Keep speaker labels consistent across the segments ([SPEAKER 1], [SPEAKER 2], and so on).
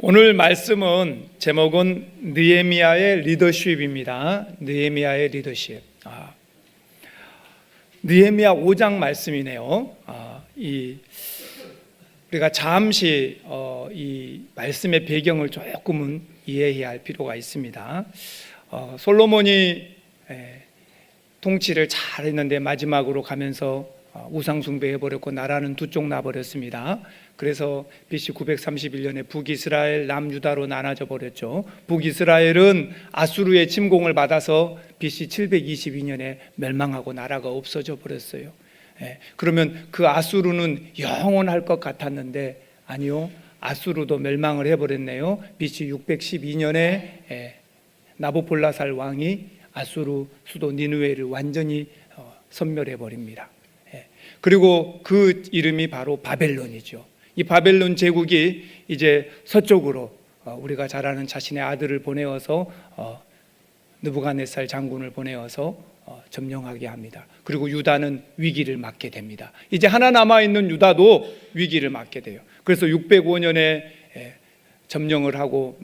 [SPEAKER 1] 오늘 말씀은 제목은 느헤미야의 리더십입니다. 느헤미야의 리더십. 느헤미야 5장 말씀이네요. 우리가 잠시 이 말씀의 배경을 조금은 이해해야 할 필요가 있습니다. 솔로몬이 통치를 잘했는데 마지막으로 가면서 우상 숭배해버렸고 나라는 두 쪽 나버렸습니다. 그래서 BC 931년에 북이스라엘, 남유다로 나눠져 버렸죠. 북이스라엘은 아수르의 침공을 받아서 BC 722년에 멸망하고 나라가 없어져 버렸어요. 그러면 그 아수르는 영원할 것 같았는데 아니요, 아수르도 멸망을 해버렸네요. BC 612년에 나보폴라살 왕이 아수르 수도 니느웨를 완전히 섬멸해 버립니다. 그리고 그 이름이 바로 바벨론이죠. 이 바벨론 제국이 이제 서쪽으로 우리가 잘 아는 자신의 아들을 보내어서 느부갓네살 장군을 보내어서 점령하게 합니다. 그리고 유다는 위기를 맞게 됩니다. 이제 하나 남아있는 유다도 위기를 맞게 돼요. 그래서 605년에 점령을 하고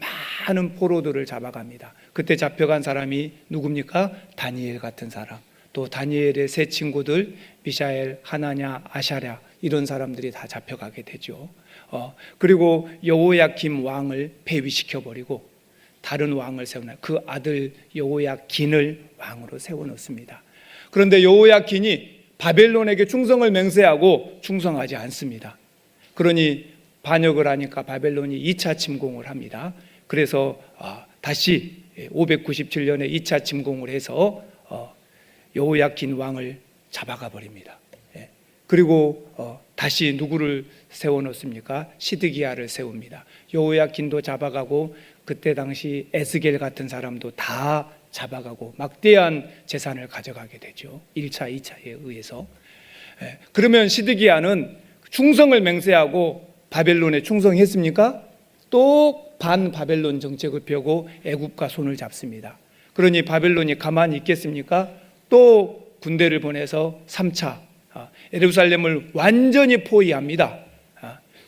[SPEAKER 1] 많은 포로들을 잡아갑니다. 그때 잡혀간 사람이 누굽니까? 다니엘 같은 사람, 또 다니엘의 세 친구들 미샤엘, 하나냐, 아샤랴, 이런 사람들이 다 잡혀가게 되죠. 그리고 여호야김 왕을 폐위시켜버리고 다른 왕을 세워놔 그 아들 여호야긴을 왕으로 세워놓습니다. 그런데 여호야긴이 바벨론에게 충성을 맹세하고 충성하지 않습니다. 그러니 반역을 하니까 바벨론이 2차 침공을 합니다. 그래서 다시 597년에 2차 침공을 해서 여호야긴 왕을 잡아가 버립니다. 그리고 다시 누구를 세워놓습니까? 시드기야를 세웁니다. 여호야긴도 잡아가고 그때 당시 에스겔 같은 사람도 다 잡아가고 막대한 재산을 가져가게 되죠. 1차, 2차에 의해서. 그러면 시드기야는 충성을 맹세하고 바벨론에 충성했습니까? 또 반 바벨론 정책을 펴고 애굽과 손을 잡습니다. 그러니 바벨론이 가만히 있겠습니까? 또 군대를 보내서 3차 예루살렘을 완전히 포위합니다.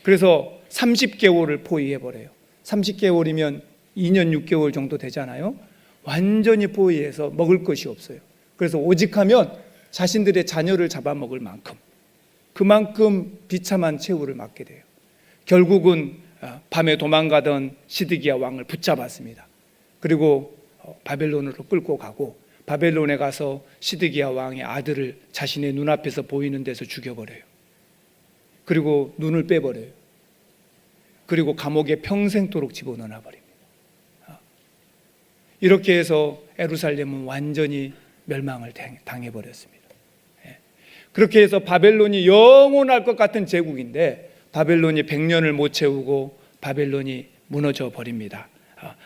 [SPEAKER 1] 그래서 30개월을 포위해버려요. 30개월이면 2년 6개월 정도 되잖아요. 완전히 포위해서 먹을 것이 없어요. 그래서 오직하면 자신들의 자녀를 잡아먹을 만큼 그만큼 비참한 최후를 맞게 돼요. 결국은 밤에 도망가던 시드기야 왕을 붙잡았습니다. 그리고 바벨론으로 끌고 가고 바벨론에 가서 시드기야 왕의 아들을 자신의 눈앞에서 보이는 데서 죽여버려요. 그리고 눈을 빼버려요. 그리고 감옥에 평생도록 집어넣어 버립니다. 이렇게 해서 예루살렘은 완전히 멸망을 당해버렸습니다. 그렇게 해서 바벨론이 영원할 것 같은 제국인데 바벨론이 100년을 못 채우고 바벨론이 무너져 버립니다.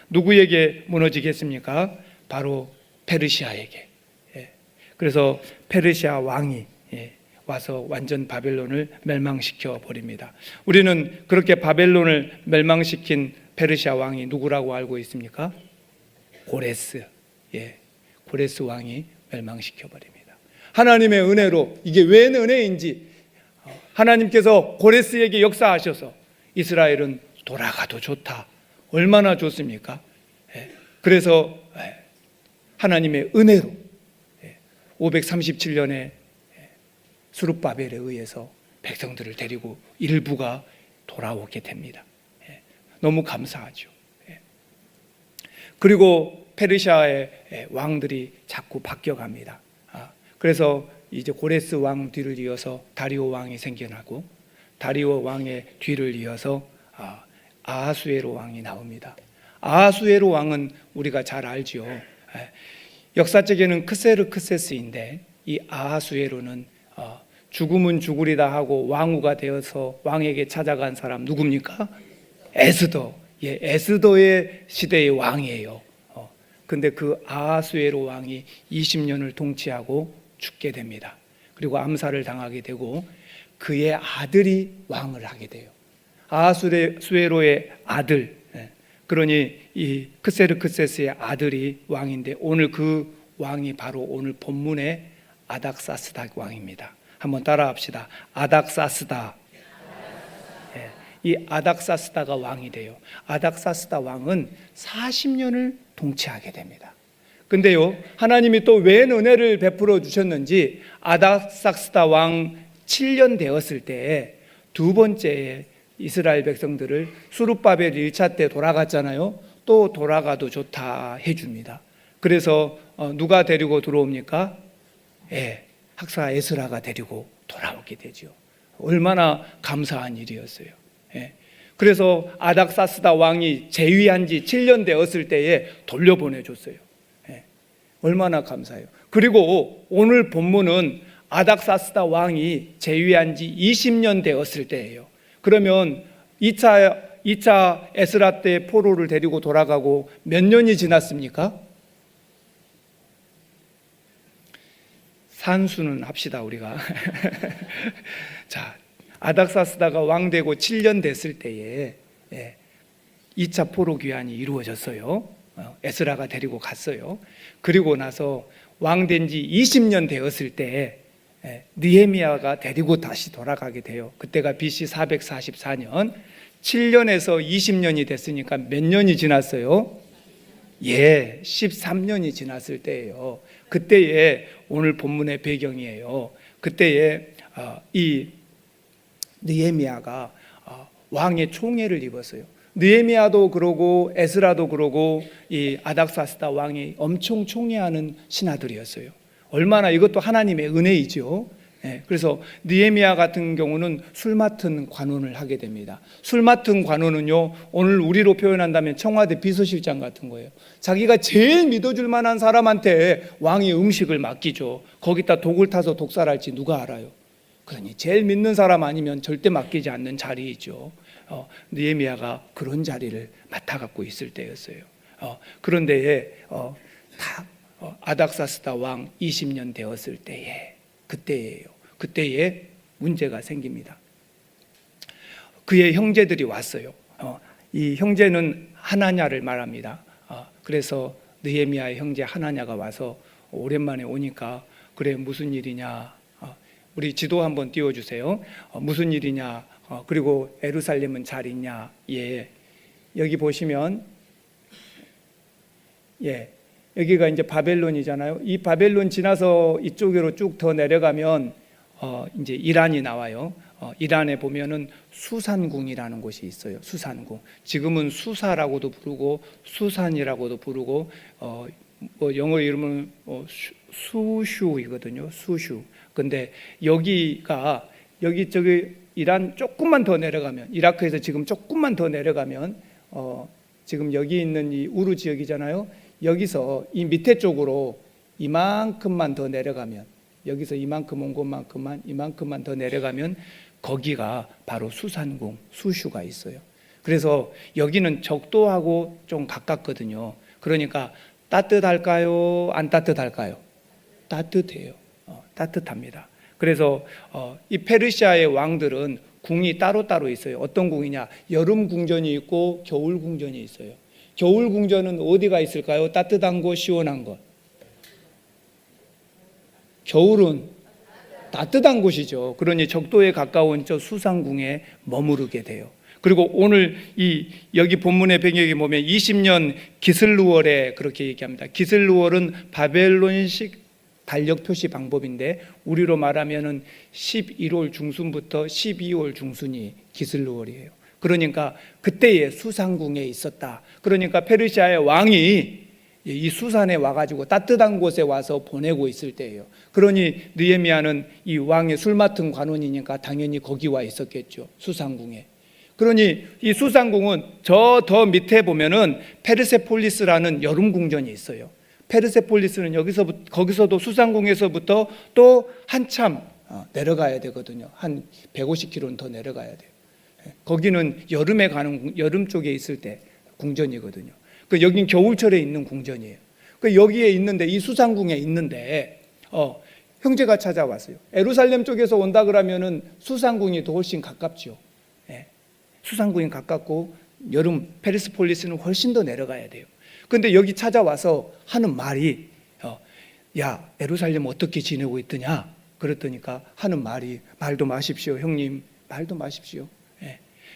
[SPEAKER 1] 누구에게 무너지겠습니까? 바로 페르시아에게. 그래서 페르시아 왕이 와서 완전 바벨론을 멸망시켜 버립니다. 우리는 그렇게 바벨론을 멸망시킨 페르시아 왕이 누구라고 알고 있습니까? 고레스. 고레스 왕이 멸망시켜 버립니다. 하나님의 은혜로, 이게 웬 은혜인지 하나님께서 고레스에게 역사하셔서 이스라엘은 돌아가도 좋다. 얼마나 좋습니까? 그래서 하나님의 은혜로 537년에 스룹바벨에 의해서 백성들을 데리고 일부가 돌아오게 됩니다. 너무 감사하죠. 그리고 페르시아의 왕들이 자꾸 바뀌어갑니다. 그래서 이제 고레스 왕 뒤를 이어서 다리오 왕이 생겨나고 다리오 왕의 뒤를 이어서 아하수에로 왕이 나옵니다. 아하수에로 왕은 우리가 잘 알죠. 역사적에는 크세르크세스인데 이 아하수에로는 죽으면 죽으리다 하고 왕후가 되어서 왕에게 찾아간 사람 누굽니까? 에스더. 에스더의 시대의 왕이에요. 근데 그 아하수에로 왕이 20년을 통치하고 죽게 됩니다. 그리고 암살을 당하게 되고 그의 아들이 왕을 하게 돼요. 아하수에로의 아들, 그러니 이 크세르크세스의 아들이 왕인데 오늘 그 왕이 바로 오늘 본문의 아닥사스다 왕입니다. 한번 따라합시다. 아닥사스다. 이 아닥사스다가 왕이 돼요. 아닥사스다 왕은 40년을 통치하게 됩니다. 근데요, 하나님이 또 웬 은혜를 베풀어 주셨는지 아닥사스다 왕 7년 되었을 때에 두 번째에 이스라엘 백성들을 수룹바벨 1차 때 돌아갔잖아요. 또 돌아가도 좋다 해줍니다. 그래서 누가 데리고 들어옵니까? 학사 에스라가 데리고 돌아오게 되죠. 얼마나 감사한 일이었어요. 그래서 아닥사스다 왕이 재위한 지 7년 되었을 때에 돌려보내줬어요. 얼마나 감사해요. 그리고 오늘 본문은 아닥사스다 왕이 재위한 지 20년 되었을 때예요. 그러면 2차 에스라 때 포로를 데리고 돌아가고 몇 년이 지났습니까? 산수는 합시다 우리가. 자, 아닥사스다가 왕 되고 7년 됐을 때에 2차 포로 귀환이 이루어졌어요. 에스라가 데리고 갔어요. 그리고 나서 왕 된 지 20년 되었을 때 느헤미야가 데리고 다시 돌아가게 돼요. 그때가 BC 444년. 7년에서 20년이 됐으니까 몇 년이 지났어요? 13년이 지났을 때예요. 그때에 오늘 본문의 배경이에요. 그때에 이 느헤미야가 왕의 총애를 입었어요. 느헤미야도 그러고 에스라도 그러고 이 아닥사스다 왕이 엄청 총애하는 신하들이었어요. 얼마나 이것도 하나님의 은혜이죠. 그래서 느헤미야 같은 경우는 술 맡은 관원을 하게 됩니다. 술 맡은 관원은요, 오늘 우리로 표현한다면 청와대 비서실장 같은 거예요. 자기가 제일 믿어줄 만한 사람한테 왕이 음식을 맡기죠. 거기다 독을 타서 독살할지 누가 알아요? 그러니 제일 믿는 사람 아니면 절대 맡기지 않는 자리이죠. 느헤미야가 그런 자리를 맡아갖고 있을 때였어요. 그런데 아닥사스다 왕 20년 되었을 때에 그때예요. 그때에 문제가 생깁니다. 그의 형제들이 왔어요. 이 형제는 하나냐를 말합니다. 그래서 느헤미야의 형제 하나냐가 와서 오랜만에 오니까 그래 무슨 일이냐. 우리 지도 한번 띄워주세요. 무슨 일이냐. 그리고 예루살렘은 잘 있냐. 여기 보시면 여기가 이제 바벨론이잖아요. 이 바벨론 지나서 이쪽으로 쭉 더 내려가면 이제 이란이 나와요. 이란에 보면은 수산궁이라는 곳이 있어요. 수산궁. 지금은 수사라고도 부르고 수산이라고도 부르고 뭐 영어 이름은 수슈이거든요. 수슈. 근데 여기가 저기 이란 조금만 더 내려가면 이라크에서 지금 조금만 더 내려가면 지금 여기 있는 이 우루 지역이잖아요. 여기서 이 밑에 쪽으로 이만큼만 더 내려가면 여기서 이만큼 온 이만큼만 더 내려가면 거기가 바로 수산궁, 수슈가 있어요. 그래서 여기는 적도하고 좀 가깝거든요. 그러니까 따뜻할까요? 안 따뜻할까요? 따뜻해요. 따뜻합니다. 그래서 이 페르시아의 왕들은 궁이 따로따로 있어요. 어떤 궁이냐? 여름 궁전이 있고 겨울 궁전이 있어요. 겨울 궁전은 어디가 있을까요? 따뜻한 곳, 시원한 곳. 겨울은 따뜻한 곳이죠. 그러니 적도에 가까운 저 수산궁에 머무르게 돼요. 그리고 오늘 여기 본문의 배경에 보면 20년 기슬루월에 그렇게 얘기합니다. 기슬루월은 바벨론식 달력 표시 방법인데 우리로 말하면은 11월 중순부터 12월 중순이 기슬루월이에요. 그러니까 그때의 수산궁에 있었다. 그러니까 페르시아의 왕이 이 수산에 와가지고 따뜻한 곳에 와서 보내고 있을 때예요. 그러니 느헤미야는 이 왕의 술 맡은 관원이니까 당연히 거기 와 있었겠죠. 수산궁에. 그러니 이 수산궁은 저 더 밑에 보면은 페르세폴리스라는 여름 궁전이 있어요. 페르세폴리스는 거기서도 수산궁에서부터 또 한참 내려가야 되거든요. 한 150km는 더 내려가야 돼요. 거기는 여름에 가는 여름 쪽에 있을 때 궁전이거든요. 여긴 겨울철에 있는 궁전이에요. 여기에 있는데 이 수산궁에 있는데 형제가 찾아왔어요. 예루살렘 쪽에서 온다 그러면은 수산궁이 더 훨씬 가깝죠. 수산궁이 가깝고 여름 페르세폴리스는 훨씬 더 내려가야 돼요. 근데 여기 찾아와서 하는 말이 야 예루살렘 어떻게 지내고 있더냐 그랬더니까 하는 말이 말도 마십시오 형님 말도 마십시오.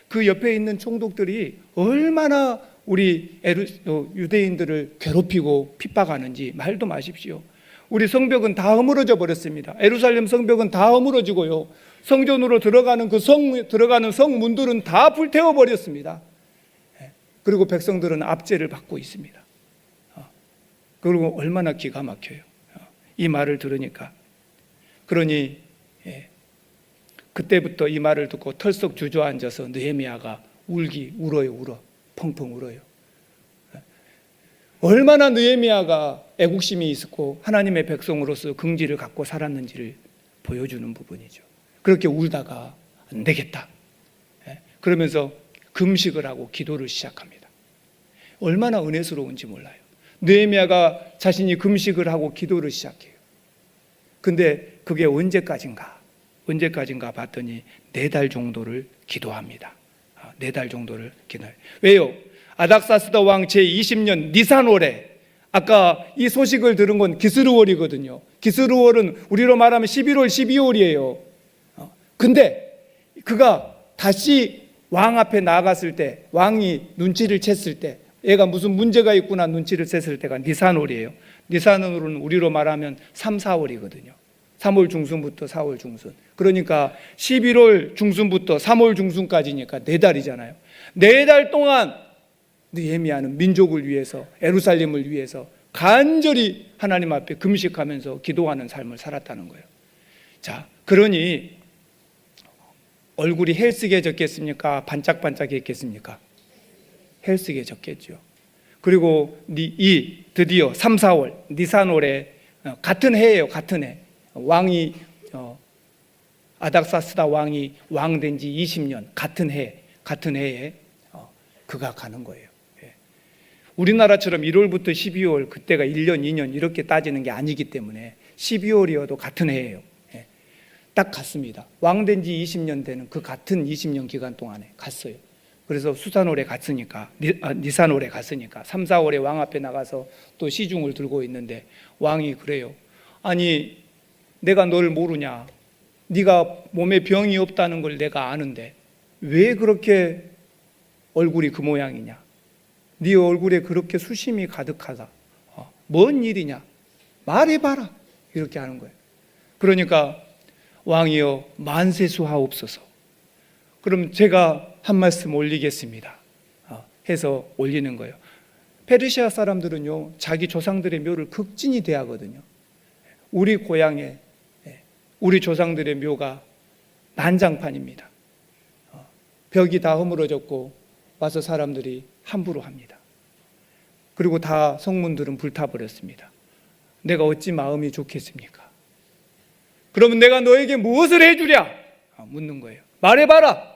[SPEAKER 1] 그 옆에 있는 총독들이 얼마나 우리 유대인들을 괴롭히고 핍박하는지 말도 마십시오. 우리 성벽은 다 허물어져 버렸습니다. 예루살렘 성벽은 다 허물어지고요. 성전으로 들어가는 들어가는 성문들은 다 불태워 버렸습니다. 그리고 백성들은 압제를 받고 있습니다. 그리고 얼마나 기가 막혀요. 이 말을 들으니까. 그러니 그때부터 이 말을 듣고 털썩 주저앉아서 느헤미야가 울어 펑펑 울어요. 얼마나 느헤미야가 애국심이 있었고 하나님의 백성으로서 긍지를 갖고 살았는지를 보여주는 부분이죠. 그렇게 울다가 안 되겠다 그러면서 금식을 하고 기도를 시작합니다. 얼마나 은혜스러운지 몰라요. 느헤미야가 자신이 금식을 하고 기도를 시작해요. 근데 그게 언제까지인가 봤더니 4달 정도를 기도합니다. 4달 정도를 기도해요. 왜요? 아닥사스다 왕 제20년 니산월에, 아까 이 소식을 들은 건 기스르월이거든요. 기스르월은 우리로 말하면 11월, 12월이에요. 근데 그가 다시 왕 앞에 나아갔을 때, 왕이 눈치를 챘을 때, 얘가 무슨 문제가 있구나 눈치를 챘을 때가 니산월이에요. 니산월은 우리로 말하면 3, 4월이거든요. 3월 중순부터 4월 중순. 그러니까 11월 중순부터 3월 중순까지니까 4달이잖아요. 4달 동안 느헤미야는 민족을 위해서, 예루살렘을 위해서 간절히 하나님 앞에 금식하면서 기도하는 삶을 살았다는 거예요. 자, 그러니 얼굴이 헬스게졌겠습니까? 반짝반짝했겠습니까? 헬스게졌겠죠. 그리고 드디어 3, 4월 니산월에 같은 해예요. 같은 해. 왕이 아닥사스다 왕이 왕된 지 20년 같은 해에 그가 가는 거예요. 우리나라처럼 1월부터 12월 그때가 1년, 2년 이렇게 따지는 게 아니기 때문에 12월이어도 같은 해예요. 딱 갔습니다. 왕된 지 20년 되는 그 같은 20년 기간 동안에 갔어요. 그래서 수산월에 갔으니까, 니산월에 갔으니까 3, 4월에 왕 앞에 나가서 또 시중을 들고 있는데 왕이 그래요. 아니 내가 널 모르냐? 네가 몸에 병이 없다는 걸 내가 아는데 왜 그렇게 얼굴이 그 모양이냐? 네 얼굴에 그렇게 수심이 가득하다. 뭔 일이냐? 말해봐라. 이렇게 하는 거예요. 그러니까 왕이여 만세수하옵소서. 그럼 제가 한 말씀 올리겠습니다. 해서 올리는 거예요. 페르시아 사람들은요 자기 조상들의 묘를 극진히 대하거든요. 우리 고향에 우리 조상들의 묘가 난장판입니다. 벽이 다 허물어졌고 와서 사람들이 함부로 합니다. 그리고 다 성문들은 불타버렸습니다. 내가 어찌 마음이 좋겠습니까? 그러면 내가 너에게 무엇을 해주랴? 묻는 거예요. 말해봐라.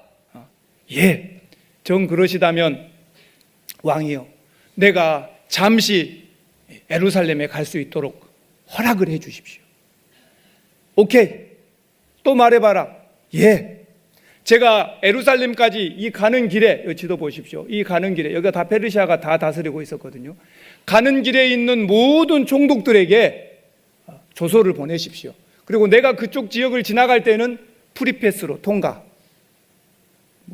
[SPEAKER 1] 예, 정 그러시다면 왕이요, 내가 잠시 예루살렘에 갈 수 있도록 허락을 해 주십시오. 오케이, 또 말해봐라. 예, 제가 예루살렘까지 이 가는 길에, 여기 지도 보십시오. 이 가는 길에, 여기가 다 페르시아가 다 다스리고 있었거든요. 가는 길에 있는 모든 총독들에게 조서를 보내십시오. 그리고 내가 그쪽 지역을 지나갈 때는 프리패스로 통과,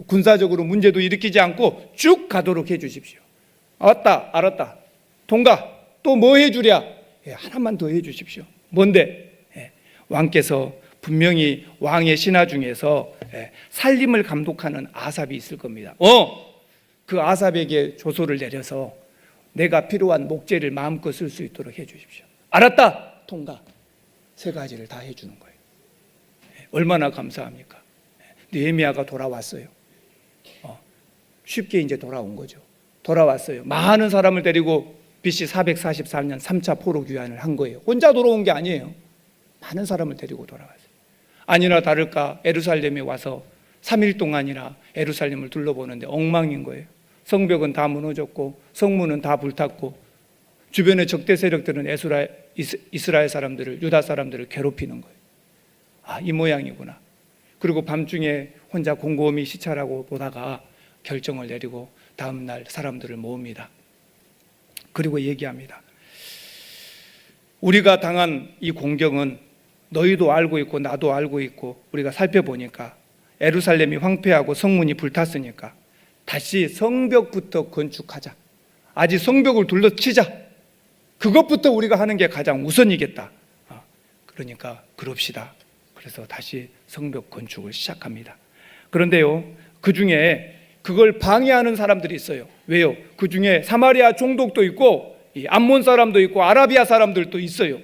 [SPEAKER 1] 군사적으로 문제도 일으키지 않고 쭉 가도록 해 주십시오. 왔다, 알았다, 통과. 또 뭐 해주랴? 하나만 더 해 주십시오. 뭔데? 왕께서 분명히 왕의 신하 중에서 살림을 감독하는 아삽이 있을 겁니다. 그 아삽에게 조소를 내려서 내가 필요한 목재를 마음껏 쓸 수 있도록 해 주십시오. 알았다, 통과. 3가지를 다 해주는 거예요. 얼마나 감사합니까? 느헤미야가 돌아왔어요. 쉽게 이제 돌아온 거죠. 돌아왔어요. 많은 사람을 데리고 BC 444년 3차 포로 귀환을 한 거예요. 혼자 돌아온 게 아니에요. 많은 사람을 데리고 돌아왔어요. 아니나 다를까 예루살렘에 와서 3일 동안이나 예루살렘을 둘러보는데 엉망인 거예요. 성벽은 다 무너졌고 성문은 다 불탔고 주변의 적대 세력들은 이스라엘 사람들을, 유다 사람들을 괴롭히는 거예요. 이 모양이구나. 그리고 밤중에 혼자 곰곰이 시찰하고 보다가 결정을 내리고 다음 날 사람들을 모읍니다. 그리고 얘기합니다. 우리가 당한 이 공경은 너희도 알고 있고 나도 알고 있고 우리가 살펴보니까 예루살렘이 황폐하고 성문이 불탔으니까 다시 성벽부터 건축하자. 아직 성벽을 둘러치자. 그것부터 우리가 하는 게 가장 우선이겠다. 그러니까 그럽시다. 그래서 다시 성벽 건축을 시작합니다. 그런데요, 그 중에 그걸 방해하는 사람들이 있어요. 왜요? 그 중에 사마리아 종족도 있고 암몬 사람도 있고 아라비아 사람들도 있어요.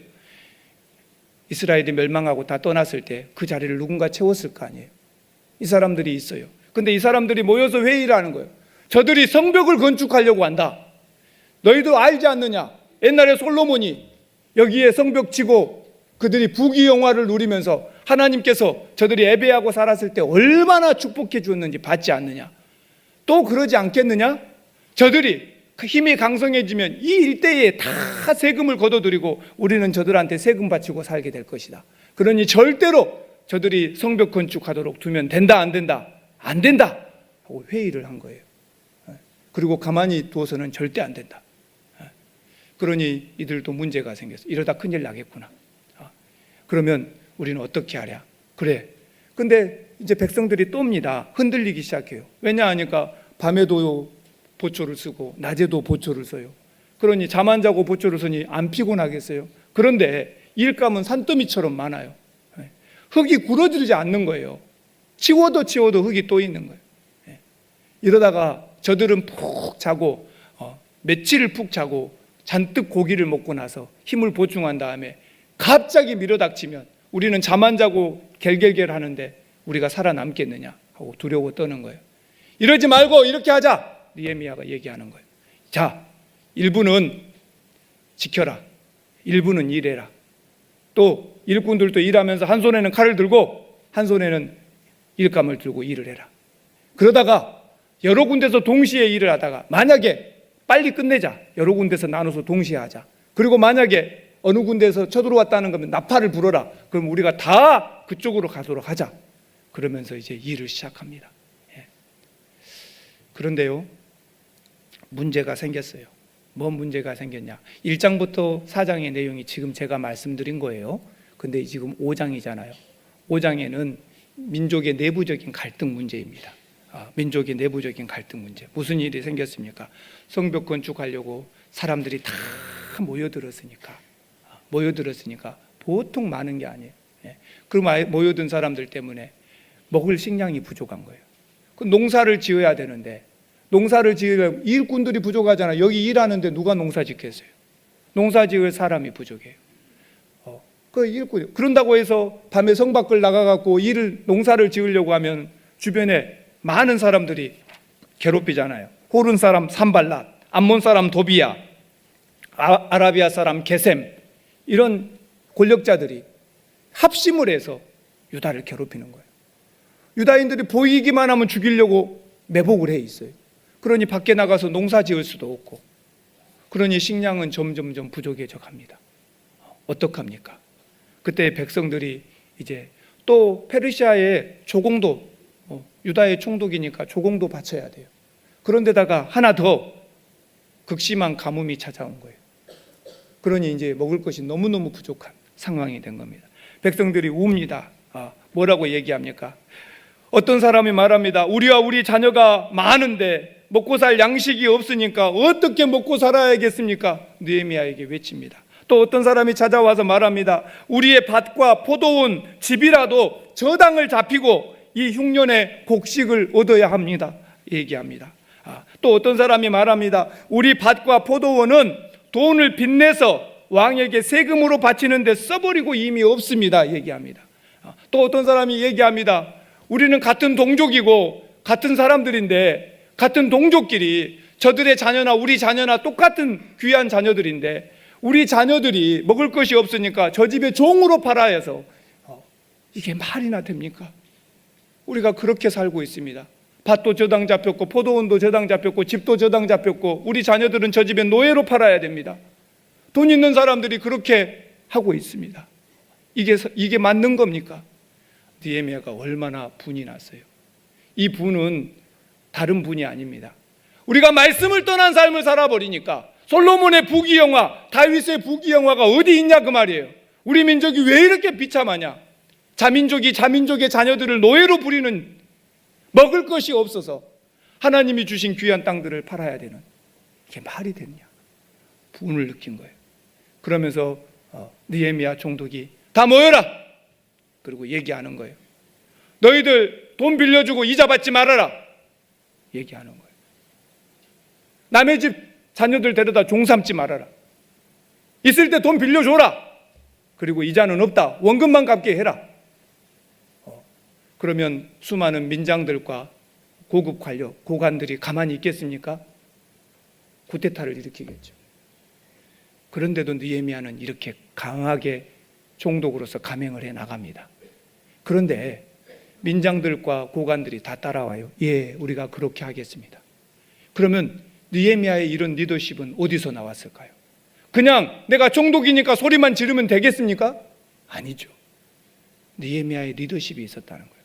[SPEAKER 1] 이스라엘이 멸망하고 다 떠났을 때 그 자리를 누군가 채웠을 거 아니에요. 이 사람들이 있어요. 근데 이 사람들이 모여서 회의를 하는 거예요. 저들이 성벽을 건축하려고 한다. 너희도 알지 않느냐? 옛날에 솔로몬이 여기에 성벽 치고 그들이 부귀영화를 누리면서 하나님께서 저들이 예배하고 살았을 때 얼마나 축복해 주었는지 받지 않느냐? 또 그러지 않겠느냐? 저들이 힘이 강성해지면 이 일대에 다 세금을 걷어들이고 우리는 저들한테 세금 바치고 살게 될 것이다. 그러니 절대로 저들이 성벽 건축하도록 두면 된다, 안 된다? 안 된다! 하고 회의를 한 거예요. 그리고 가만히 두어서는 절대 안 된다. 그러니 이들도 문제가 생겼어. 이러다 큰일 나겠구나. 그러면 우리는 어떻게 하랴? 그래. 근데 이제 백성들이 또입니다. 흔들리기 시작해요. 왜냐 하니까 밤에도 보초를 쓰고 낮에도 보초를 써요. 그러니 잠 안 자고 보초를 쓰니 안 피곤하겠어요? 그런데 일감은 산더미처럼 많아요. 흙이 굳어지지 않는 거예요. 치워도 흙이 또 있는 거예요. 이러다가 저들은 푹 자고 며칠을 푹 자고 잔뜩 고기를 먹고 나서 힘을 보충한 다음에 갑자기 밀어닥치면 우리는 잠 안 자고 갤갤갤 하는데 우리가 살아남겠느냐 하고 두려워 떠는 거예요. 이러지 말고 이렇게 하자. 느헤미야가 얘기하는 거예요. 자, 일부는 지켜라. 일부는 일해라. 또 일꾼들도 일하면서 한 손에는 칼을 들고 한 손에는 일감을 들고 일을 해라. 그러다가 여러 군데서 동시에 일을 하다가 만약에 빨리 끝내자. 여러 군데서 나눠서 동시에 하자. 그리고 만약에 어느 군데에서 쳐들어왔다는 거면 나팔을 불어라. 그럼 우리가 다 그쪽으로 가도록 하자. 그러면서 이제 일을 시작합니다. 그런데요, 문제가 생겼어요. 뭔 문제가 생겼냐? 1장부터 4장의 내용이 지금 제가 말씀드린 거예요. 근데 지금 5장이잖아요. 5장에는 민족의 내부적인 갈등 문제입니다. 민족의 내부적인 갈등 문제. 무슨 일이 생겼습니까? 성벽 건축하려고 사람들이 다 모여들었으니까 보통 많은 게 아니에요. 그 모여든 사람들 때문에 먹을 식량이 부족한 거예요. 그 농사를 지어야 되는데 농사를 지으려면 일꾼들이 부족하잖아요. 여기 일하는데 누가 농사 짓겠어요? 농사 지을 사람이 부족해요. 그 일꾼 그런다고 해서 밤에 성 밖을 나가갖고 농사를 지으려고 하면 주변에 많은 사람들이 괴롭히잖아요. 호른 사람 산발랏, 암몬 사람 도비야, 아라비아 사람 게셈, 이런 권력자들이 합심을 해서 유다를 괴롭히는 거예요. 유다인들이 보이기만 하면 죽이려고 매복을 해 있어요. 그러니 밖에 나가서 농사 지을 수도 없고, 그러니 식량은 점점점 부족해져 갑니다. 어떡합니까? 그때 백성들이 이제 또 페르시아의 조공도, 유다의 총독이니까 조공도 바쳐야 돼요. 그런데다가 하나 더 극심한 가뭄이 찾아온 거예요. 그러니 이제 먹을 것이 너무너무 부족한 상황이 된 겁니다. 백성들이 웁니다. 뭐라고 얘기합니까? 어떤 사람이 말합니다. 우리와 우리 자녀가 많은데 먹고 살 양식이 없으니까 어떻게 먹고 살아야겠습니까? 느헤미야에게 외칩니다. 또 어떤 사람이 찾아와서 말합니다. 우리의 밭과 포도원, 집이라도 저당을 잡히고 이 흉년의 곡식을 얻어야 합니다. 얘기합니다. 또 어떤 사람이 말합니다. 우리 밭과 포도원은 돈을 빚내서 왕에게 세금으로 바치는데 써버리고 이미 없습니다. 얘기합니다. 또 어떤 사람이 얘기합니다. 우리는 같은 동족이고 같은 사람들인데 같은 동족끼리 저들의 자녀나 우리 자녀나 똑같은 귀한 자녀들인데 우리 자녀들이 먹을 것이 없으니까 저 집에 종으로 팔아야 해서 이게 말이나 됩니까? 우리가 그렇게 살고 있습니다. 밭도 저당 잡혔고 포도원도 저당 잡혔고 집도 저당 잡혔고 우리 자녀들은 저 집에 노예로 팔아야 됩니다. 돈 있는 사람들이 그렇게 하고 있습니다. 이게 맞는 겁니까? 느헤미야가 얼마나 분이 났어요. 이 분은 다른 분이 아닙니다. 우리가 말씀을 떠난 삶을 살아버리니까 솔로몬의 부귀영화, 다윗의 부귀영화가 어디 있냐 그 말이에요. 우리 민족이 왜 이렇게 비참하냐? 자민족이 자민족의 자녀들을 노예로 부리는 먹을 것이 없어서 하나님이 주신 귀한 땅들을 팔아야 되는, 이게 말이 됐냐? 분을 느낀 거예요. 그러면서 느헤미야 총독이 다 모여라! 그리고 얘기하는 거예요. 너희들 돈 빌려주고 이자 받지 말아라! 얘기하는 거예요. 남의 집 자녀들 데려다 종 삼지 말아라. 있을 때 돈 빌려줘라. 그리고 이자는 없다. 원금만 갚게 해라. 그러면 수많은 민장들과 고급 관력, 고관들이 가만히 있겠습니까? 쿠데타를 일으키겠죠. 그런데도 느헤미야는 이렇게 강하게 총독으로서 감행을 해 나갑니다. 그런데 민장들과 고관들이 다 따라와요. 예, 우리가 그렇게 하겠습니다. 그러면 느헤미야의 이런 리더십은 어디서 나왔을까요? 그냥 내가 총독이니까 소리만 지르면 되겠습니까? 아니죠. 느헤미야의 리더십이 있었다는 거예요.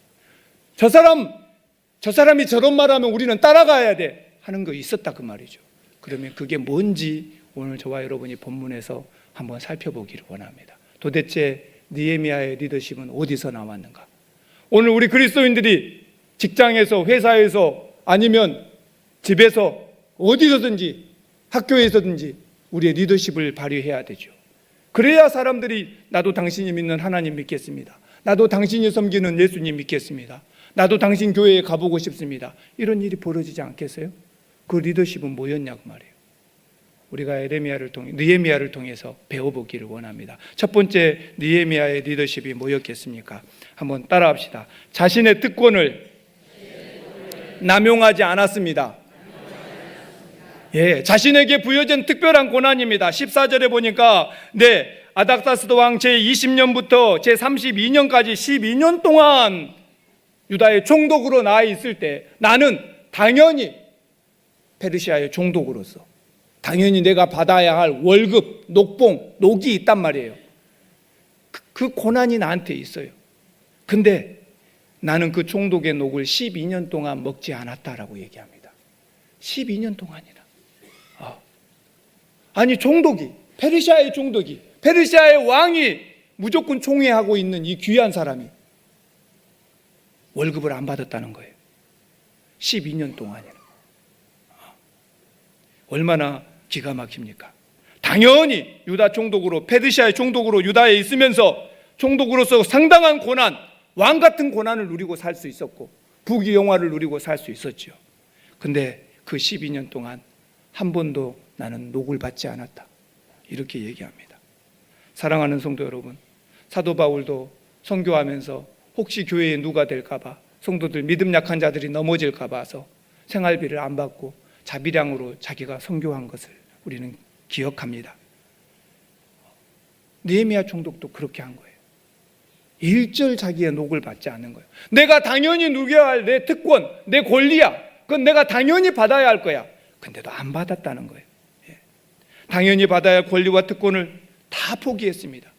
[SPEAKER 1] 저 사람이 저런 말하면 우리는 따라가야 돼 하는 거 있었다 그 말이죠. 그러면 그게 뭔지 오늘 저와 여러분이 본문에서 한번 살펴보기를 원합니다. 도대체 느헤미야의 리더십은 어디서 나왔는가? 오늘 우리 그리스도인들이 직장에서, 회사에서, 아니면 집에서, 어디서든지 학교에서든지 우리의 리더십을 발휘해야 되죠. 그래야 사람들이 나도 당신이 믿는 하나님 믿겠습니다. 나도 당신이 섬기는 예수님 믿겠습니다. 나도 당신 교회에 가보고 싶습니다. 이런 일이 벌어지지 않겠어요? 그 리더십은 뭐였냐고 말이에요. 우리가 느헤미야를 통해서 배워보기를 원합니다. 첫 번째 느헤미야의 리더십이 뭐였겠습니까? 한번 따라합시다. 자신의 특권을 남용하지 않았습니다. 예, 자신에게 부여진 특별한 고난입니다. 14절에 보니까 아닥사스도 왕 제20년부터 제32년까지 12년 동안 유다의 총독으로 나 있을 때 나는 당연히 페르시아의 총독으로서 당연히 내가 받아야 할 월급, 녹봉, 녹이 있단 말이에요. 그 고난이 나한테 있어요. 근데 나는 그 총독의 녹을 12년 동안 먹지 않았다라고 얘기합니다. 12년 동안이라. 아니 총독이, 페르시아의 총독이, 페르시아의 왕이 무조건 총애하고 있는 이 귀한 사람이 월급을 안 받았다는 거예요. 12년 동안이라. 얼마나 기가 막힙니까? 당연히 유다 총독으로, 페르시아의 총독으로 유다에 있으면서 총독으로서 상당한 고난, 왕 같은 고난을 누리고 살 수 있었고 부귀영화를 누리고 살 수 있었죠. 근데 그 12년 동안 한 번도 나는 녹을 받지 않았다, 이렇게 얘기합니다. 사랑하는 성도 여러분, 사도 바울도 선교하면서 혹시 교회에 누가 될까 봐, 성도들 믿음 약한 자들이 넘어질까 봐서 생활비를 안 받고 자비량으로 자기가 선교한 것을 우리는 기억합니다. 느헤미야 총독도 그렇게 한 거예요. 일절 자기의 녹을 받지 않는 거예요. 내가 당연히 누려야 할 내 특권, 내 권리야. 그건 내가 당연히 받아야 할 거야. 근데도 안 받았다는 거예요. 당연히 받아야 할 권리와 특권을 다 포기했습니다.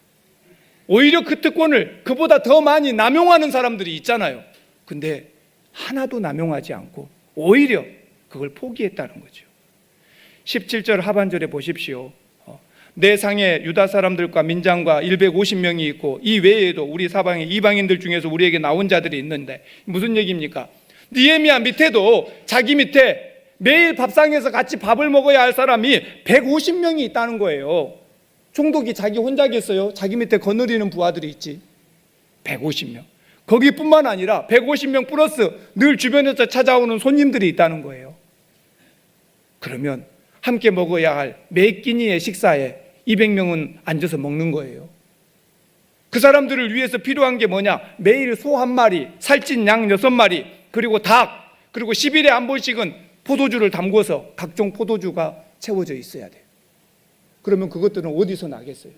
[SPEAKER 1] 오히려 그 특권을 그보다 더 많이 남용하는 사람들이 있잖아요. 근데 하나도 남용하지 않고 오히려 그걸 포기했다는 거죠. 17절 하반절에 보십시오. 내 상에 유다 사람들과 민장과 150명이 있고 이 외에도 우리 사방의 이방인들 중에서 우리에게 나온 자들이 있는데 무슨 얘기입니까? 느헤미야 밑에도 자기 밑에 매일 밥상에서 같이 밥을 먹어야 할 사람이 150명이 있다는 거예요. 총독이 자기 혼자겠어요? 자기 밑에 거느리는 부하들이 있지. 150명. 거기뿐만 아니라 150명 플러스 늘 주변에서 찾아오는 손님들이 있다는 거예요. 그러면 함께 먹어야 할 매 끼니의 식사에 200명은 앉아서 먹는 거예요. 그 사람들을 위해서 필요한 게 뭐냐? 매일 소 1마리, 살찐 양 6마리, 그리고 닭, 그리고 10일에 한 번씩은 포도주를 담궈서 각종 포도주가 채워져 있어야 돼요. 그러면 그것들은 어디서 나겠어요?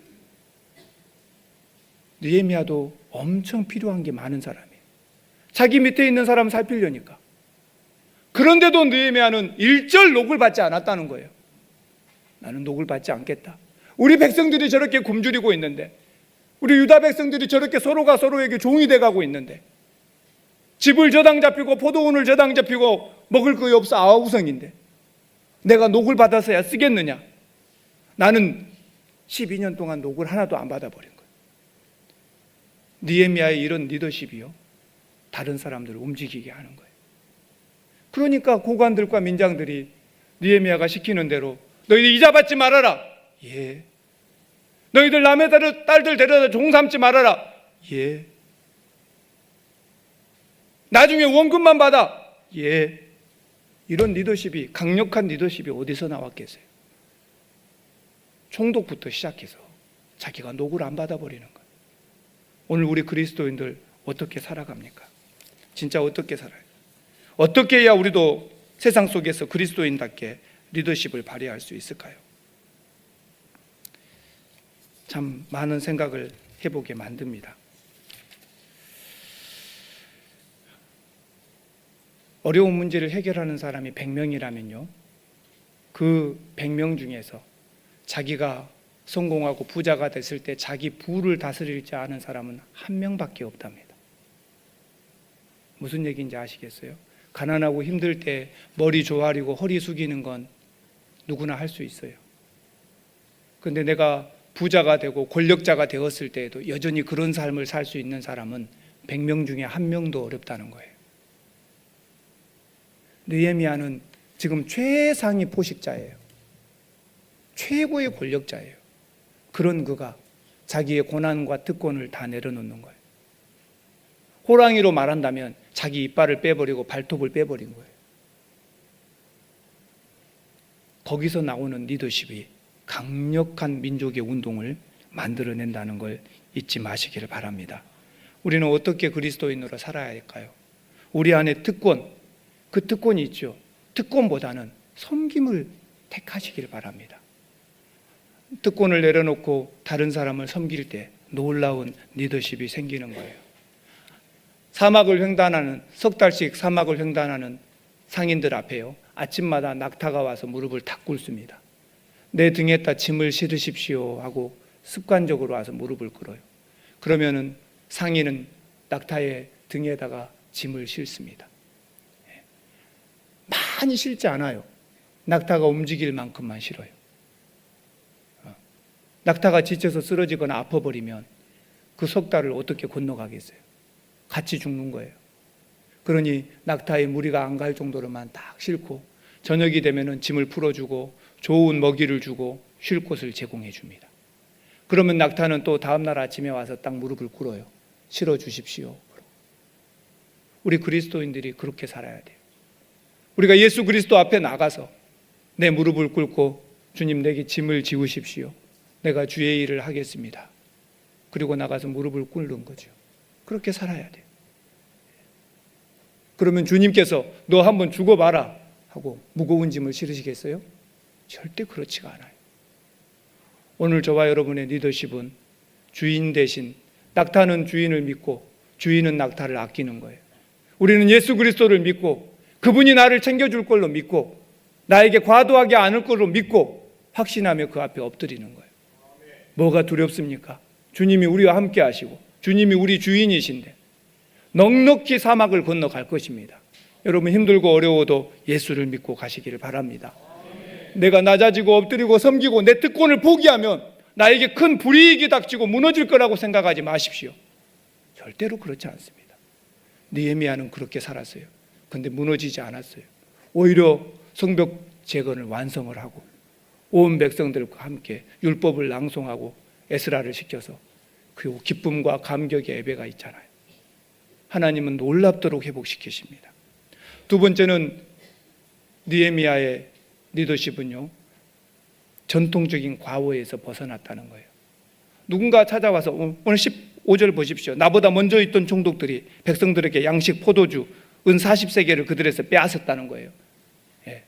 [SPEAKER 1] 느헤미야도 엄청 필요한 게 많은 사람이에요. 자기 밑에 있는 사람 살피려니까. 그런데도 느헤미야는 일절 녹을 받지 않았다는 거예요. 나는 녹을 받지 않겠다. 우리 백성들이 저렇게 굶주리고 있는데, 우리 유다 백성들이 저렇게 서로가 서로에게 종이 돼가고 있는데, 집을 저당 잡히고 포도원을 저당 잡히고 먹을 것이 없어 아우성인데 내가 녹을 받아서야 쓰겠느냐? 나는 12년 동안 녹을 하나도 안 받아버린 거예요. 느헤미야의 이런 리더십이요, 다른 사람들을 움직이게 하는 거예요. 그러니까 고관들과 민장들이 느헤미야가 시키는 대로 너희들 이자 받지 말아라. 예. 너희들 남의 딸들 데려다 종 삼지 말아라. 예. 나중에 원금만 받아. 예. 이런 리더십이, 강력한 리더십이 어디서 나왔겠어요? 총독부터 시작해서 자기가 녹을 안 받아버리는 거예요. 오늘 우리 그리스도인들 어떻게 살아갑니까? 진짜 어떻게 살아요? 어떻게 해야 우리도 세상 속에서 그리스도인답게 리더십을 발휘할 수 있을까요? 참 많은 생각을 해보게 만듭니다. 어려운 문제를 해결하는 사람이 100명이라면요, 그 100명 중에서 자기가 성공하고 부자가 됐을 때 자기 부를 다스리지 않은 사람은 1명밖에 없답니다. 무슨 얘기인지 아시겠어요? 가난하고 힘들 때 머리 조아리고 허리 숙이는 건 누구나 할 수 있어요. 그런데 내가 부자가 되고 권력자가 되었을 때에도 여전히 그런 삶을 살 수 있는 사람은 100명 중에 1명도 어렵다는 거예요. 느헤미야는 지금 최상위 포식자예요. 최고의 권력자예요. 그런 그가 자기의 고난과 특권을 다 내려놓는 거예요. 호랑이로 말한다면 자기 이빨을 빼버리고 발톱을 빼버린 거예요. 거기서 나오는 리더십이 강력한 민족의 운동을 만들어낸다는 걸 잊지 마시기를 바랍니다. 우리는 어떻게 그리스도인으로 살아야 할까요? 우리 안에 특권, 그 특권이 있죠. 특권보다는 섬김을 택하시길 바랍니다. 특권을 내려놓고 다른 사람을 섬길 때 놀라운 리더십이 생기는 거예요. 사막을 횡단하는, 석 달씩 사막을 횡단하는 상인들 앞에요, 아침마다 낙타가 와서 무릎을 탁 꿇습니다. 내 등에다 짐을 실으십시오 하고 습관적으로 와서 무릎을 꿇어요. 그러면은 상인은 낙타의 등에다가 짐을 싣습니다. 많이 실지 않아요. 낙타가 움직일 만큼만 실어요. 낙타가 지쳐서 쓰러지거나 아파버리면 그 석 달을 어떻게 건너가겠어요? 같이 죽는 거예요. 그러니 낙타의 무리가 안 갈 정도로만 딱 싣고 저녁이 되면은 짐을 풀어주고 좋은 먹이를 주고 쉴 곳을 제공해 줍니다. 그러면 낙타는 또 다음날 아침에 와서 딱 무릎을 꿇어요. 실어 주십시오. 우리 그리스도인들이 그렇게 살아야 돼요. 우리가 예수 그리스도 앞에 나가서 내 무릎을 꿇고 주님 내게 짐을 지우십시오. 내가 주의 일을 하겠습니다. 그리고 나가서 무릎을 꿇는 거죠. 그렇게 살아야 돼요. 그러면 주님께서 너 한번 죽어봐라 하고 무거운 짐을 실으시겠어요? 절대 그렇지가 않아요. 오늘 저와 여러분의 리더십은 주인 대신, 낙타는 주인을 믿고 주인은 낙타를 아끼는 거예요. 우리는 예수 그리스도를 믿고 그분이 나를 챙겨줄 걸로 믿고 나에게 과도하게 않을 걸로 믿고 확신하며 그 앞에 엎드리는 거예요. 뭐가 두렵습니까? 주님이 우리와 함께 하시고 주님이 우리 주인이신데 넉넉히 사막을 건너갈 것입니다. 여러분 힘들고 어려워도 예수를 믿고 가시기를 바랍니다. 내가 낮아지고 엎드리고 섬기고 내 특권을 포기하면 나에게 큰 불이익이 닥치고 무너질 거라고 생각하지 마십시오. 절대로 그렇지 않습니다. 느헤미야는 그렇게 살았어요. 근데 무너지지 않았어요. 오히려 성벽 재건을 완성을 하고 온 백성들과 함께 율법을 낭송하고 에스라를 시켜서 그 기쁨과 감격의 예배가 있잖아요. 하나님은 놀랍도록 회복시키십니다. 두 번째는 느헤미야의 리더십은요, 전통적인 과오에서 벗어났다는 거예요. 누군가 찾아와서 오늘 15절 보십시오. 나보다 먼저 있던 총독들이 백성들에게 양식, 포도주, 은 40세겔을 그들에서 빼앗았다는 거예요. 예.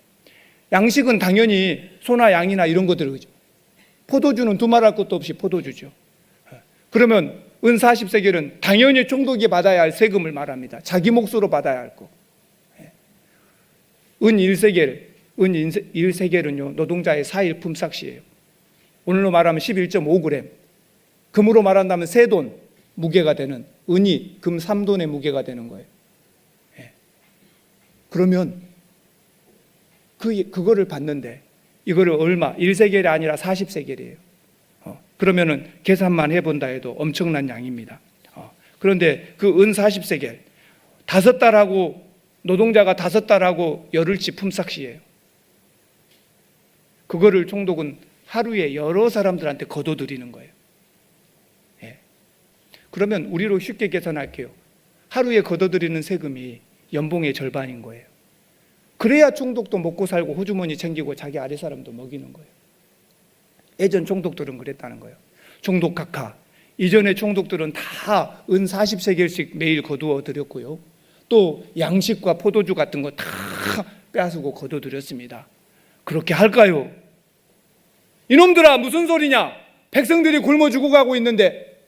[SPEAKER 1] 양식은 당연히 소나 양이나 이런 것들이죠. 포도주는 두말할 것도 없이 포도주죠. 그러면 은 40세겔은 당연히 총독이 받아야 할 세금을 말합니다. 자기 몫으로 받아야 할 거. 은 1세겔은요 노동자의 4일 품삯이에요. 오늘로 말하면 11.5g. 금으로 말한다면 세돈 무게가 되는, 은이 금 3돈의 무게가 되는 거예요. 그러면 그거를 받는데 이거를 얼마? 1세겔이 아니라 40세겔이에요. 그러면은 계산만 해본다 해도 엄청난 양입니다. 그런데 그 은 40세겔 5달하고 노동자가 5달하고 열흘치 품삯이에요. 그거를 총독은 하루에 여러 사람들한테 거둬들이는 거예요. 예. 그러면 우리로 쉽게 계산할게요. 하루에 거둬들이는 세금이 연봉의 절반인 거예요. 그래야 총독도 먹고 살고 호주머니 챙기고 자기 아래 사람도 먹이는 거예요. 예전 총독들은 그랬다는 거예요. 총독 각하, 이전에 총독들은 다 은 40세겔씩 매일 거두어 드렸고요. 또 양식과 포도주 같은 거 다 빼앗고 거둬들였습니다. 그렇게 할까요? 이놈들아, 무슨 소리냐? 백성들이 굶어 죽어가고 있는데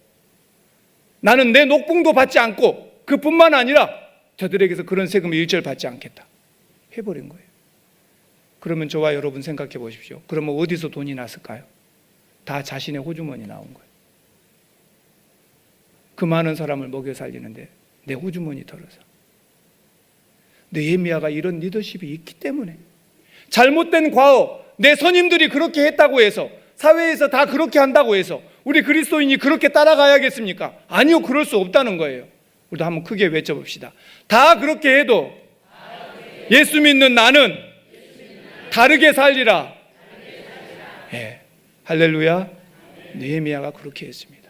[SPEAKER 1] 나는 내 녹봉도 받지 않고 그뿐만 아니라 저들에게서 그런 세금을 일절 받지 않겠다 해버린 거예요. 그러면 저와 여러분 생각해 보십시오. 그러면 어디서 돈이 났을까요? 다 자신의 호주머니 나온 거예요. 그 많은 사람을 먹여 살리는데 내 호주머니 털어서. 느헤미야가 이런 리더십이 있기 때문에, 잘못된 과업, 내 선임들이 그렇게 했다고 해서, 사회에서 다 그렇게 한다고 해서 우리 그리스도인이 그렇게 따라가야겠습니까? 아니요, 그럴 수 없다는 거예요. 우리도 한번 크게 외쳐봅시다. 다 그렇게 해도 예수 믿는 나는 다르게 살리라. 예, 할렐루야. 느헤미야가 그렇게 했습니다.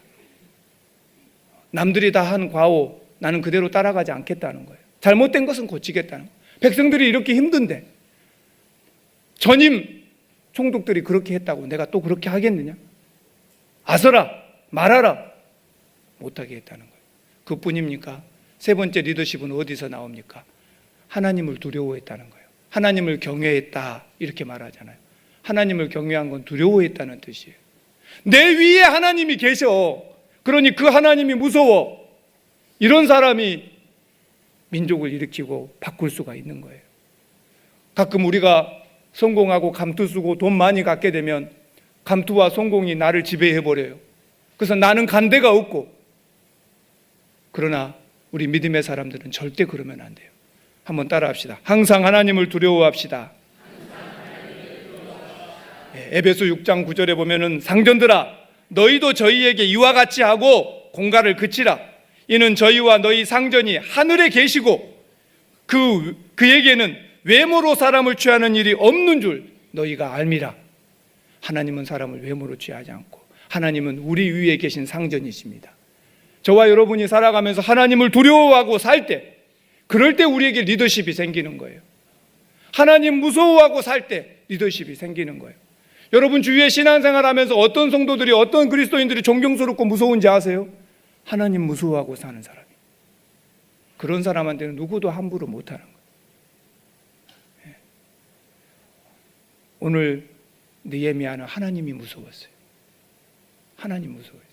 [SPEAKER 1] 남들이 다 한 과오, 나는 그대로 따라가지 않겠다는 거예요. 잘못된 것은 고치겠다는 거예요. 백성들이 이렇게 힘든데 전임 총독들이 그렇게 했다고 내가 또 그렇게 하겠느냐? 아서라, 말하라. 못하게 했다는 거예요. 그뿐입니까? 세 번째 리더십은 어디서 나옵니까? 하나님을 두려워했다는 거예요. 하나님을 경외했다 이렇게 말하잖아요. 하나님을 경외한 건 두려워했다는 뜻이에요. 내 위에 하나님이 계셔. 그러니 그 하나님이 무서워. 이런 사람이 민족을 일으키고 바꿀 수가 있는 거예요. 가끔 우리가 성공하고 감투 쓰고 돈 많이 갖게 되면 감투와 성공이 나를 지배해버려요. 그래서 나는 간 데가 없고. 그러나 우리 믿음의 사람들은 절대 그러면 안 돼요. 한번 따라합시다. 항상 하나님을 두려워합시다. 에베소 6장 9절에 보면은 상전들아, 너희도 저희에게 이와 같이 하고 공갈을 그치라. 이는 저희와 너희 상전이 하늘에 계시고 그에게는 외모로 사람을 취하는 일이 없는 줄 너희가 알미라. 하나님은 사람을 외모로 취하지 않고 하나님은 우리 위에 계신 상전이십니다. 저와 여러분이 살아가면서 하나님을 두려워하고 살 때, 그럴 때 우리에게 리더십이 생기는 거예요. 하나님 무서워하고 살 때 리더십이 생기는 거예요. 여러분 주위에 신앙생활하면서 어떤 성도들이, 어떤 그리스도인들이 존경스럽고 무서운지 아세요? 하나님 무서워하고 사는 사람이. 그런 사람한테는 누구도 함부로 못하는 거예요. 오늘 느헤미야는 하나님이 무서웠어요. 하나님 무서워했어요.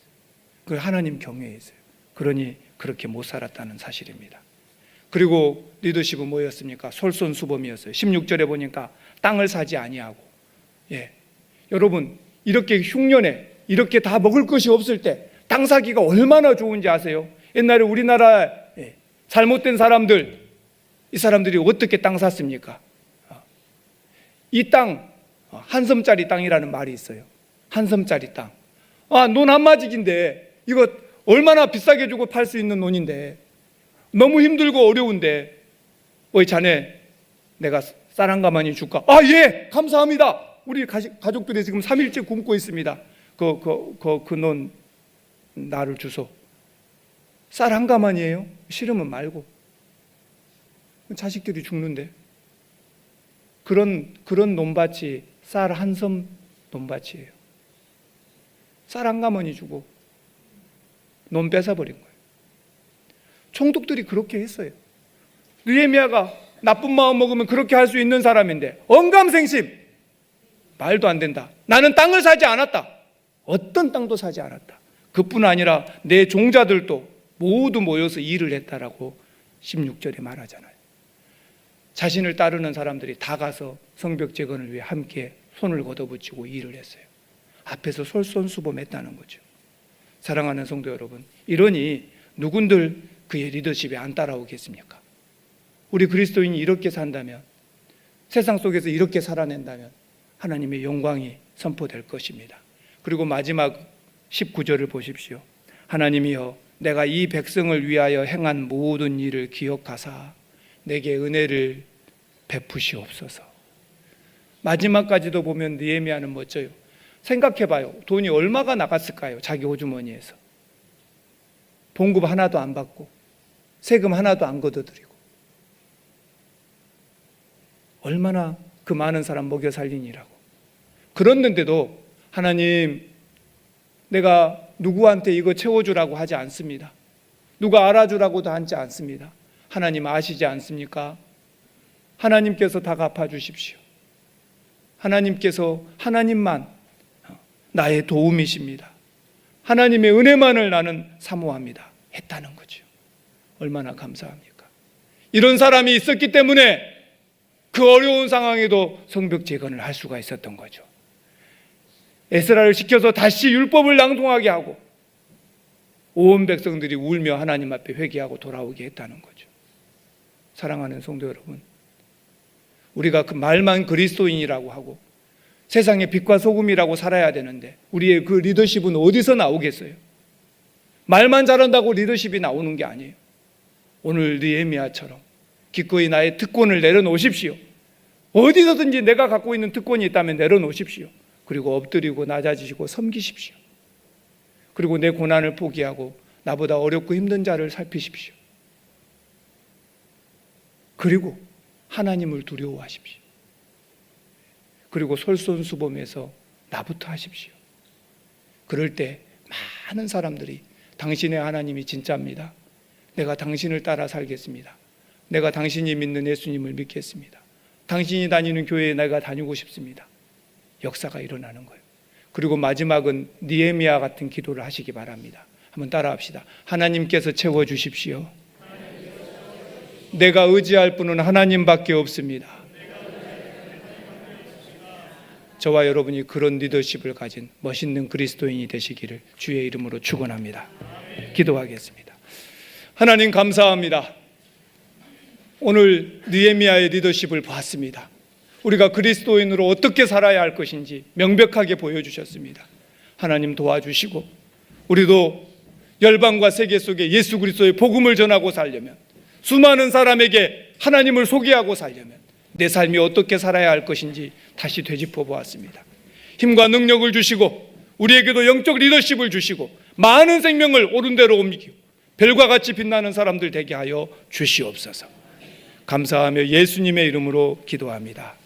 [SPEAKER 1] 그 하나님 경외했어요. 그러니 그렇게 못 살았다는 사실입니다. 그리고 리더십은 뭐였습니까? 솔선수범이었어요. 16절에 보니까 땅을 사지 아니하고. 여러분 이렇게 흉년에 이렇게 다 먹을 것이 없을 때 땅 사기가 얼마나 좋은지 아세요? 옛날에 우리나라 잘못된 사람들, 이 사람들이 어떻게 땅 샀습니까? 이 땅, 한 섬짜리 땅이라는 말이 있어요. 한 섬짜리 땅. 논 한마직인데 이거 얼마나 비싸게 주고 팔 수 있는 논인데 너무 힘들고 어려운데, 어이 자네 내가 쌀 한 가마니 줄까? 예, 감사합니다. 우리 가족들이 지금 3일째 굶고 있습니다. 그 논 나를 주소. 쌀 한 가마니에요? 싫으면 말고. 자식들이 죽는데. 그런 논밭이 쌀 한 섬 논밭이에요. 쌀 한 가마니 주고 논 뺏어버린 거예요. 총독들이 그렇게 했어요. 느헤미야가 나쁜 마음 먹으면 그렇게 할 수 있는 사람인데 언감생심, 말도 안 된다. 나는 땅을 사지 않았다. 어떤 땅도 사지 않았다. 그뿐 아니라 내 종자들도 모두 모여서 일을 했다라고 16절에 말하잖아요. 자신을 따르는 사람들이 다 가서 성벽 재건을 위해 함께 손을 걷어붙이고 일을 했어요. 앞에서 솔선수범했다는 거죠. 사랑하는 성도 여러분, 이러니 누군들 그의 리더십에 안 따라오겠습니까? 우리 그리스도인이 이렇게 산다면, 세상 속에서 이렇게 살아낸다면 하나님의 영광이 선포될 것입니다. 그리고 마지막 19절을 보십시오. 하나님이여, 내가 이 백성을 위하여 행한 모든 일을 기억하사 내게 은혜를 베푸시옵소서. 마지막까지도 보면 느헤미야는 멋져요. 생각해봐요. 돈이 얼마가 나갔을까요? 자기 호주머니에서. 봉급 하나도 안 받고 세금 하나도 안 걷어들이고 얼마나 그 많은 사람 먹여 살리니라고. 그랬는데도 하나님, 내가 누구한테 이거 채워주라고 하지 않습니다. 누가 알아주라고도 하지 않습니다. 하나님 아시지 않습니까? 하나님께서 다 갚아주십시오. 하나님께서, 하나님만 나의 도움이십니다. 하나님의 은혜만을 나는 사모합니다. 했다는 거죠. 얼마나 감사합니까? 이런 사람이 있었기 때문에 그 어려운 상황에도 성벽 재건을 할 수가 있었던 거죠. 에스라를 시켜서 다시 율법을 낭송하게 하고 온 백성들이 울며 하나님 앞에 회개하고 돌아오게 했다는 거죠. 사랑하는 성도 여러분, 우리가 그 말만 그리스도인이라고 하고 세상의 빛과 소금이라고 살아야 되는데 우리의 그 리더십은 어디서 나오겠어요? 말만 잘한다고 리더십이 나오는 게 아니에요. 오늘 느헤미야처럼 기꺼이 나의 특권을 내려놓으십시오. 어디서든지 내가 갖고 있는 특권이 있다면 내려놓으십시오. 그리고 엎드리고 낮아지시고 섬기십시오. 그리고 내 고난을 포기하고 나보다 어렵고 힘든 자를 살피십시오. 그리고 하나님을 두려워하십시오. 그리고 솔선수범해서 나부터 하십시오. 그럴 때 많은 사람들이 당신의 하나님이 진짜입니다. 내가 당신을 따라 살겠습니다. 내가 당신이 믿는 예수님을 믿겠습니다. 당신이 다니는 교회에 내가 다니고 싶습니다. 역사가 일어나는 거예요. 그리고 마지막은 느헤미야 같은 기도를 하시기 바랍니다. 한번 따라합시다. 하나님께서 채워주십시오. 내가 의지할 분은 하나님밖에 없습니다. 저와 여러분이 그런 리더십을 가진 멋있는 그리스도인이 되시기를 주의 이름으로 축원합니다. 기도하겠습니다. 하나님 감사합니다. 오늘 느헤미야의 리더십을 봤습니다. 우리가 그리스도인으로 어떻게 살아야 할 것인지 명백하게 보여주셨습니다. 하나님 도와주시고 우리도 열방과 세계 속에 예수 그리스도의 복음을 전하고 살려면, 수많은 사람에게 하나님을 소개하고 살려면 내 삶이 어떻게 살아야 할 것인지 다시 되짚어 보았습니다. 힘과 능력을 주시고 우리에게도 영적 리더십을 주시고 많은 생명을 옳은 대로 옮기고 별과 같이 빛나는 사람들 되게 하여 주시옵소서. 감사하며 예수님의 이름으로 기도합니다.